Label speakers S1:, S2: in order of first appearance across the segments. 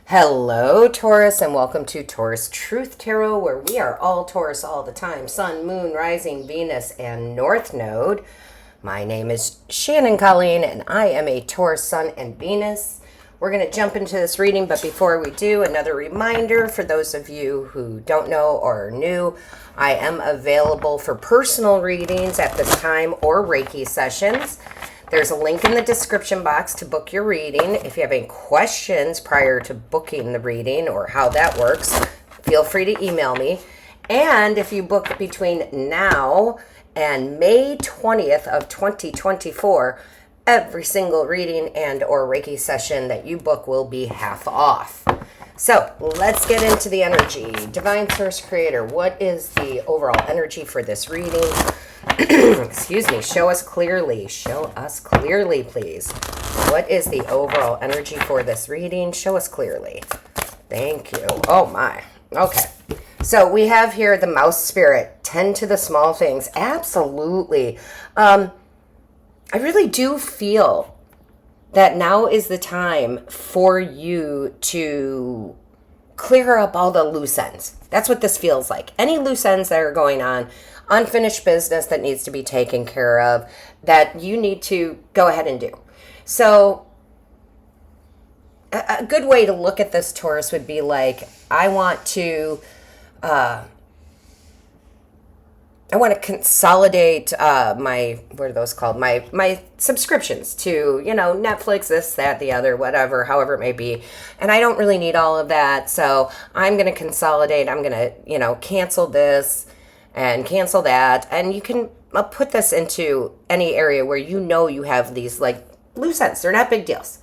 S1: Hello, Taurus, and welcome to Taurus Truth Tarot, where we are all Taurus all the time. Sun, Moon, Rising, Venus, and North Node. My name is Shannon Colleen, and I am a Taurus Sun and Venus. We're going to jump into this reading, but before we do, another reminder for those of you who don't know or are new, I am available for personal readings at this time or Reiki sessions. There's a link in the description box to book your reading. If you have any questions prior to booking the reading or how that works, feel free to email me. And if you book between now and May 20th of 2024, every single reading and or Reiki session that you book will be half off. So let's get into the energy. Divine Source Creator, what is the overall energy for this reading? Excuse me, show us clearly. Show us clearly, please. What is the overall energy for this reading? Show us clearly. Thank you. Oh my. Okay. So we have here the mouse spirit. Tend to the small things. Absolutely. I really do feel that now is the time for you to clear up all the loose ends. That's what this feels like. Any loose ends that are going on, unfinished business that needs to be taken care of, that you need to go ahead and do. So a good way to look at this, Taurus, would be like, I want to consolidate my, what are those called? My subscriptions to, Netflix, this, that, the other, whatever, however it may be. And I don't really need all of that. So I'm going to consolidate. I'm going to, cancel this and cancel that. And you can put this into any area where you have these like loose ends. They're not big deals.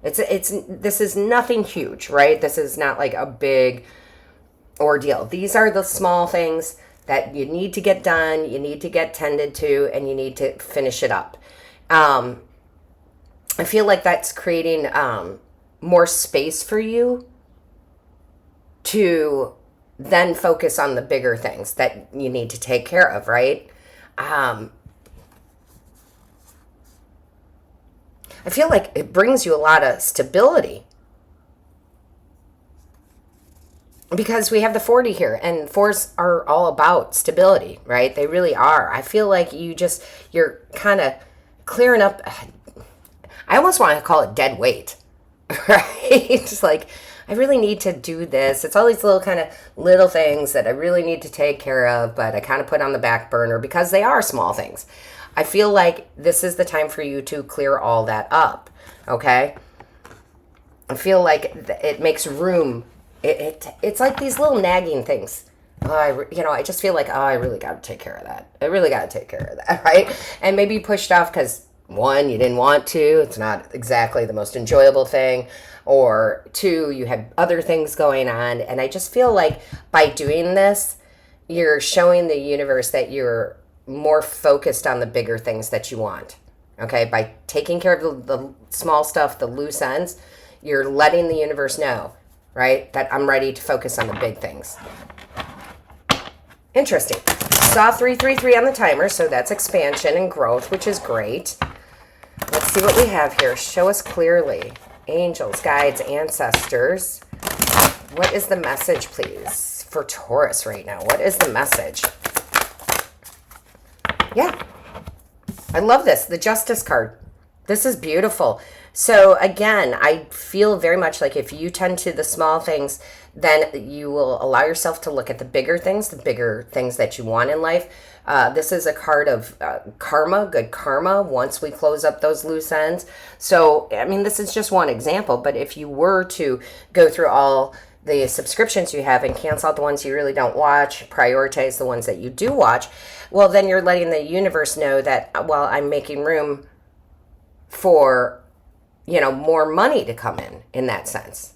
S1: This is nothing huge, right? This is not like a big ordeal. These are the small things that you need to get done, you need to get tended to, and you need to finish it up. I feel like that's creating more space for you to then focus on the bigger things that you need to take care of, right? I feel like it brings you a lot of stability. Because we have the 40 here, and 4s are all about stability, right? They really are. I feel like you're kind of clearing up. I almost want to call it dead weight, right? It's like, I really need to do this. It's all these little things that I really need to take care of, but I kind of put on the back burner because they are small things. I feel like this is the time for you to clear all that up, okay? I feel like it makes room. It's like these little nagging things. I just feel like, I really got to take care of that. I really got to take care of that, right? And maybe you pushed off because, one, you didn't want to. It's not exactly the most enjoyable thing. Or 2, you had other things going on. And I just feel like by doing this, you're showing the universe that you're more focused on the bigger things that you want. Okay? By taking care of the small stuff, the loose ends, you're letting the universe know, right, that I'm ready to focus on the big things. Interesting. Saw 333 on the timer, so that's expansion and growth, which is great. Let's see what we have here. Show us clearly. Angels, guides, ancestors. What is the message, please, for Taurus right now? What is the message? Yeah. I love this. The Justice card. This is beautiful. So again, I feel very much like if you tend to the small things, then you will allow yourself to look at the bigger things that you want in life. This is a card of karma, good karma, once we close up those loose ends. So, I mean, this is just one example, but if you were to go through all the subscriptions you have and cancel out the ones you really don't watch, prioritize the ones that you do watch, well, then you're letting the universe know that, well, I'm making room for more money to come in that sense.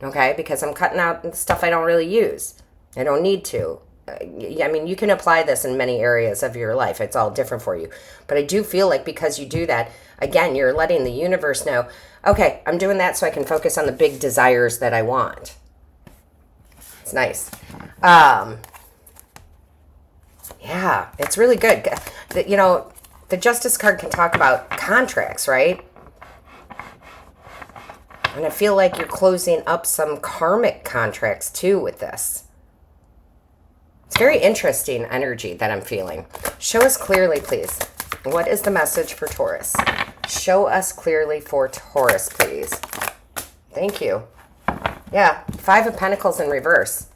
S1: Okay? Because I'm cutting out stuff I don't really use. I don't need to. I mean, you can apply this in many areas of your life. It's all different for you. But I do feel like because you do that, again, you're letting the universe know, okay, I'm doing that so I can focus on the big desires that I want. It's nice. Yeah, it's really good. The Justice card can talk about contracts, right? And I feel like you're closing up some karmic contracts too with this. It's very interesting energy that I'm feeling. Show us clearly, please. What is the message for Taurus? Show us clearly for Taurus, please. Thank you. Yeah, 5 of Pentacles in reverse.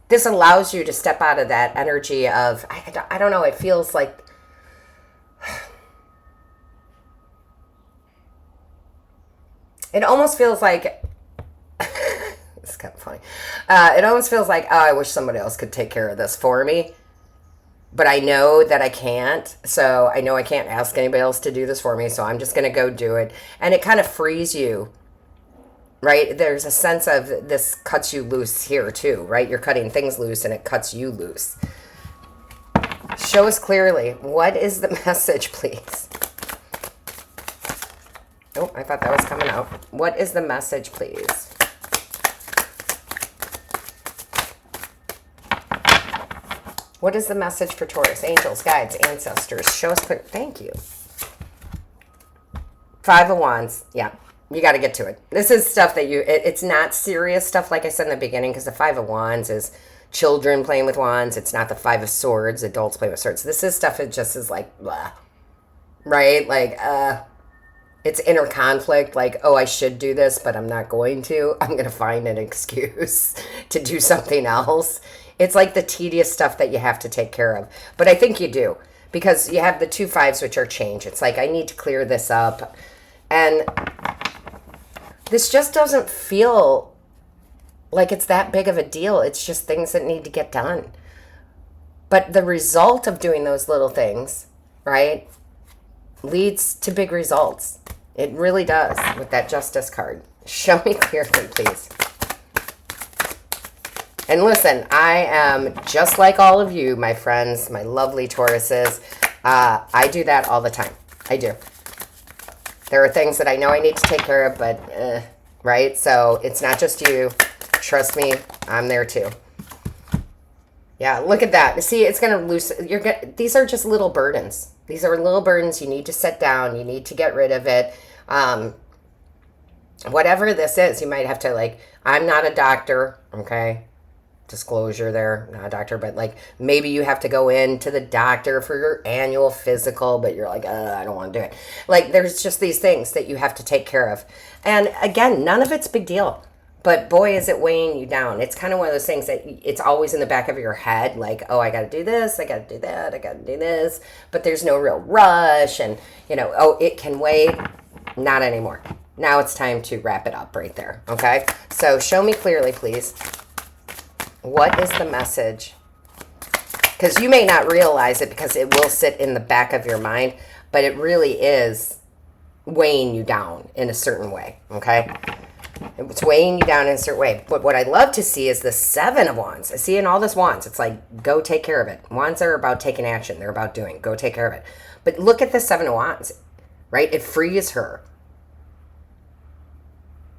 S1: This allows you to step out of that energy of, I don't know, it feels like, it almost feels like, it's kind of funny. It almost feels like, oh, I wish somebody else could take care of this for me. But I know that I can't. So I know I can't ask anybody else to do this for me. So I'm just going to go do it. And it kind of frees you, right? There's a sense of this cuts you loose here too, right? You're cutting things loose and it cuts you loose. Show us clearly. What is the message, please? Oh, I thought that was coming out. What is the message, please? What is the message for Taurus? Angels, guides, ancestors. Show us clear. Thank you. 5 of Wands. Yeah, you got to get to it. This is stuff that it's not serious stuff, like I said in the beginning, because the 5 of Wands is children playing with wands. It's not the 5 of Swords, adults playing with swords. This is stuff that just is like, blah. Right? Like, it's inner conflict, like, oh, I should do this, but I'm not going to. I'm going to find an excuse to do something else. It's like the tedious stuff that you have to take care of. But I think you do, because you have the 2 5s, which are change. It's like, I need to clear this up. And this just doesn't feel like it's that big of a deal. It's just things that need to get done. But the result of doing those little things, right, leads to big results. It really does with that Justice card. Show me clearly, please. And listen, I am just like all of you, my friends, my lovely Tauruses. I do that all the time. I do. There are things that I know I need to take care of, but, right? So it's not just you. Trust me, I'm there too. Yeah, look at that. See, it's going to loosen. These are just little burdens. These are little burdens you need to set down. You need to get rid of it. Whatever this is, you might have to, like, I'm not a doctor, okay? Disclosure there, not a doctor, but like maybe you have to go in to the doctor for your annual physical, but you're like, I don't want to do it. Like, there's just these things that you have to take care of. And again, none of it's big deal, but boy, is it weighing you down. It's kind of one of those things that it's always in the back of your head, like, oh, I got to do this, I got to do that, I got to do this, but there's no real rush. And, you know, oh, it can wait. Not anymore. Now it's time to wrap it up right there. Okay. So show me clearly, please. What is the message? Because you may not realize it because it will sit in the back of your mind, but it really is weighing you down in a certain way, okay? It's weighing you down in a certain way. But what I love to see is the 7 of Wands. I see in all this Wands, it's like, go take care of it. Wands are about taking action. They're about doing. Go take care of it. But look at the 7 of Wands, right? It frees her.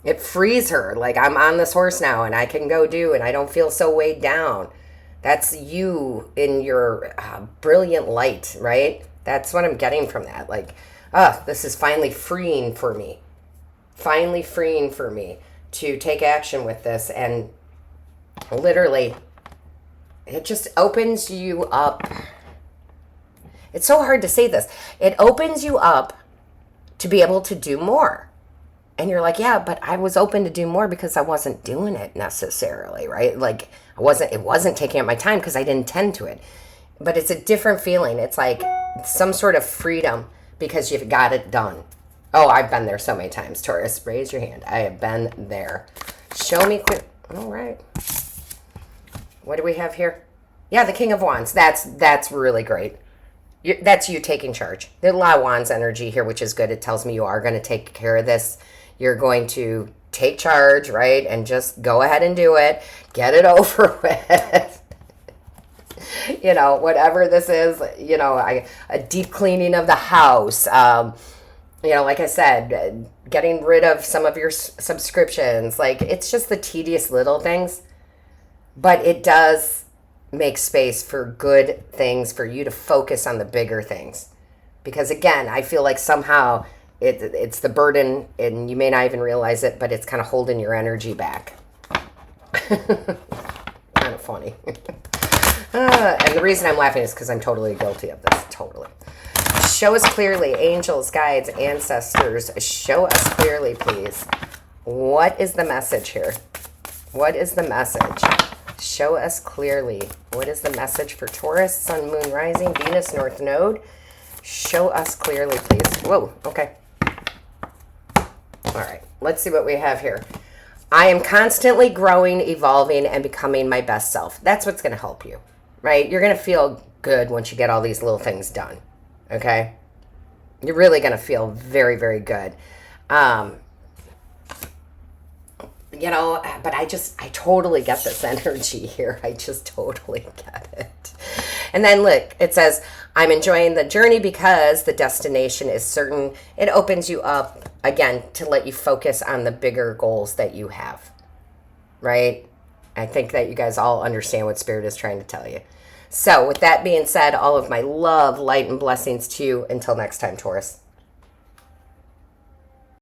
S1: It frees her. Like, I'm on this horse now and I can go do, and I don't feel so weighed down. That's you in your brilliant light, right? That's what I'm getting from that. Like, this is finally freeing for me. Finally freeing for me to take action with this. And literally, it just opens you up. It's so hard to say this. It opens you up to be able to do more. And you're like, yeah, but I was open to do more because I wasn't doing it necessarily, right? Like, it wasn't taking up my time because I didn't tend to it. But it's a different feeling. It's like some sort of freedom because you've got it done. Oh, I've been there so many times. Taurus, raise your hand. I have been there. Show me clear. All right. What do we have here? Yeah, the King of Wands. That's really great. That's you taking charge. There's a lot of Wands energy here, which is good. It tells me you are going to take care of this. You're going to take charge, right? And just go ahead and do it. Get it over with. You know, whatever this is, you know, a deep cleaning of the house. You know, like I said, getting rid of some of your subscriptions. Like, it's just the tedious little things. But it does make space for good things, for you to focus on the bigger things. Because, again, I feel like somehow it's the burden, and you may not even realize it, but it's kind of holding your energy back. Kind of funny. And the reason I'm laughing is because I'm totally guilty of this. Totally. Show us clearly, angels, guides, ancestors. Show us clearly, please. What is the message here? What is the message? Show us clearly. What is the message for Taurus, Sun, Moon, Rising, Venus, North Node? Show us clearly, please. Whoa, okay. All right, let's see what we have here. I am constantly growing, evolving, and becoming my best self. That's what's going to help you, right? You're going to feel good once you get all these little things done, okay? You're really going to feel very, very good. You know, but I totally get this energy here. I just totally get it. And then look, it says, I'm enjoying the journey because the destination is certain. It opens you up, again, to let you focus on the bigger goals that you have, right? I think that you guys all understand what Spirit is trying to tell you. So with that being said, all of my love, light, and blessings to you. Until next time, Taurus.